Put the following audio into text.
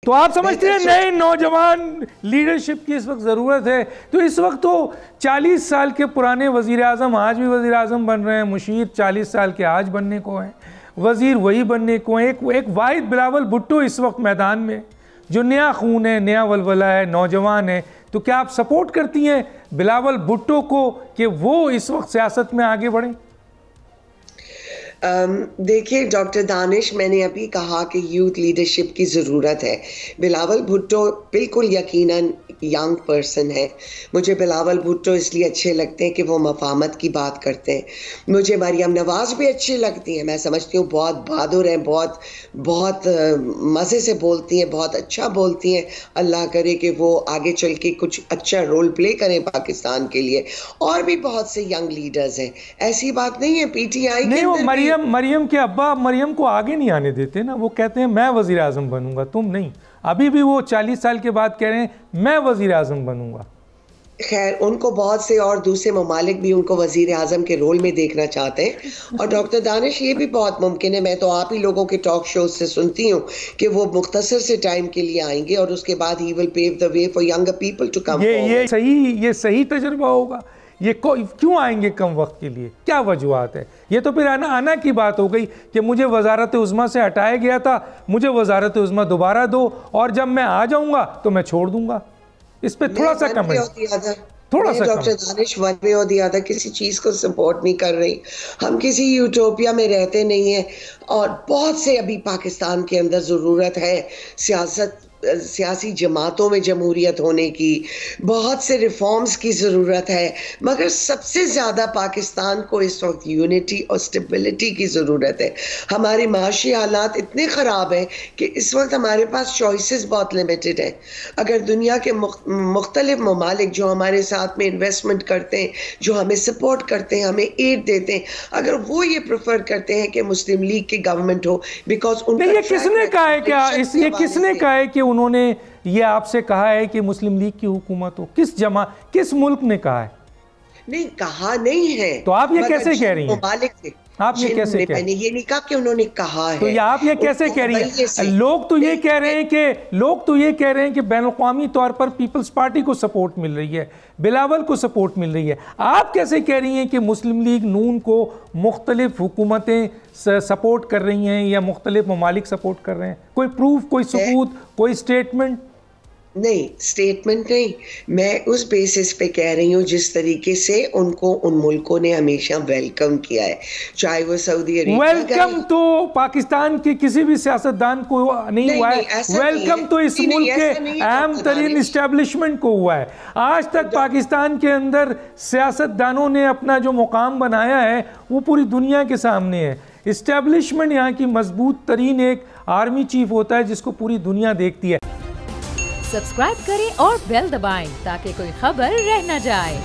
तो आप समझते हैं नए नौजवान लीडरशिप की इस वक्त ज़रूरत है। तो इस वक्त तो 40 साल के पुराने वज़ीर आज़म आज भी वज़ीर आज़म बन रहे हैं, मुशीर 40 साल के आज बनने को हैं, वज़ीर वही बनने को हैं। एक वाहिद बिलावल भुट्टो इस वक्त मैदान में, जो नया खून है, नया वलवला है, नौजवान है। तो क्या आप सपोर्ट करती हैं बिलावल भुट्टो को कि वो इस वक्त सियासत में आगे बढ़ें? देखिए डॉक्टर दानिश, मैंने अभी कहा कि यूथ लीडरशिप की ज़रूरत है। बिलावल भुट्टो बिल्कुल यकीनन यंग पर्सन है। मुझे बिलावल भुट्टो इसलिए अच्छे लगते हैं कि वो मफाहमत की बात करते हैं। मुझे मरियम नवाज़ भी अच्छी लगती हैं। मैं समझती हूँ बहुत बहादुर हैं, बहुत बहुत मज़े से बोलती हैं, बहुत अच्छा बोलती हैं। अल्लाह करे कि वो आगे चल के कुछ अच्छा रोल प्ले करें पाकिस्तान के लिए। और भी बहुत से यंग लीडर्स हैं, ऐसी बात नहीं है। पीटीआई के अंदर मरियम के अब्बा मरियम को आगे नहीं आने देते ना। वो कहते हैं मैं वज़ीर आज़म बनूंगा, तुम नहीं। अभी भी वो 40 साल के बाद कह रहे हैं मैं वज़ीर आज़म बनूंगा। खैर, उनको बहुत से और दूसरे ममालिक भी उनको वज़ीर आज़म के रोल में देखना चाहते हैं। और डॉक्टर दानिश, ये भी बहुत मुमकिन है, मैं तो आप ही लोगों के टॉक शोज से सुनती हूँ कि वो मुख्तसर से टाइम के लिए आएंगे और उसके बाद ही will pave the way for younger people to come. ये सही तजुर्बा होगा। ये क्यों आएंगे कम वक्त के लिए? क्या वजूहत है? ये तो फिर आना की बात हो गई कि मुझे वजारत उज़्मा से हटाया गया था, मुझे वजारत उज़्मा दोबारा दो और जब मैं आ जाऊंगा तो मैं छोड़ दूंगा। इस पे थोड़ा सा कमेंट, थोड़ा सा डॉक्टर दानिश, वन वे और द अदर किसी चीज़ को सपोर्ट नहीं कर रही। हम किसी यूटोपिया में रहते नहीं हैं और बहुत से अभी पाकिस्तान के अंदर ज़रूरत है सियासी जमातों में जमहूरियत होने की, बहुत से रिफॉर्म्स की ज़रूरत है। मगर सबसे ज़्यादा पाकिस्तान को इस वक्त यूनिटी और स्टेबिलिटी की ज़रूरत है। हमारे माशी हालात इतने ख़राब हैं कि इस वक्त हमारे पास चॉइसेस बहुत लिमिटेड हैं। अगर दुनिया के मुख्तलिफ ममालिक जो हमारे साथ में इन्वेस्टमेंट करते हैं, जो हमें सपोर्ट करते हैं, हमें एड देते हैं, अगर वो ये प्रेफर करते हैं कि मुस्लिम लीग की गवर्नमेंट हो, बिकॉज ये किसने कहा है? क्या ये किसने कहा है कि उन्होंने ये आपसे कहा है कि मुस्लिम लीग की हुकूमत हो? किस मुल्क ने कहा है? नहीं, कहा नहीं है। तो आप ये कैसे कह रही हैं? आप ये कैसे कह रही हैं? मैंने ये नहीं कहा कि उन्होंने कहा है। तो ये आप ये कैसे कह रही हैं? लोग तो ये कह रहे हैं कि बैनुल-अक़वामी तौर पर पीपल्स पार्टी को सपोर्ट मिल रही है, बिलावल को सपोर्ट मिल रही है। आप कैसे कह रही हैं कि मुस्लिम लीग नून को मुख्तलिफ हुकूमतें सपोर्ट कर रही हैं या मुख्तलिफ ममालिक सपोर्ट कर रहे हैं? कोई प्रूफ, कोई सबूत, कोई स्टेटमेंट? नहीं, स्टेटमेंट नहीं, मैं उस बेसिस पे कह रही हूँ जिस तरीके से उनको उन मुल्कों ने हमेशा वेलकम किया है, चाहे वो सऊदी अरेबिया। वेलकम तो पाकिस्तान के किसी भी सियासतदान को नहीं हुआ है। वेलकम तो इस मुल्क के अहम तरीन इस्टेब्लिशमेंट को हुआ है। आज तक पाकिस्तान के अंदर सियासतदानों ने अपना जो मुकाम बनाया है वो पूरी दुनिया के सामने है। इस्टेब्लिशमेंट यहाँ की मजबूत तरीन एक आर्मी चीफ होता है जिसको पूरी दुनिया देखती है। सब्सक्राइब करें और बेल दबाएं ताकि कोई खबर रह न जाए।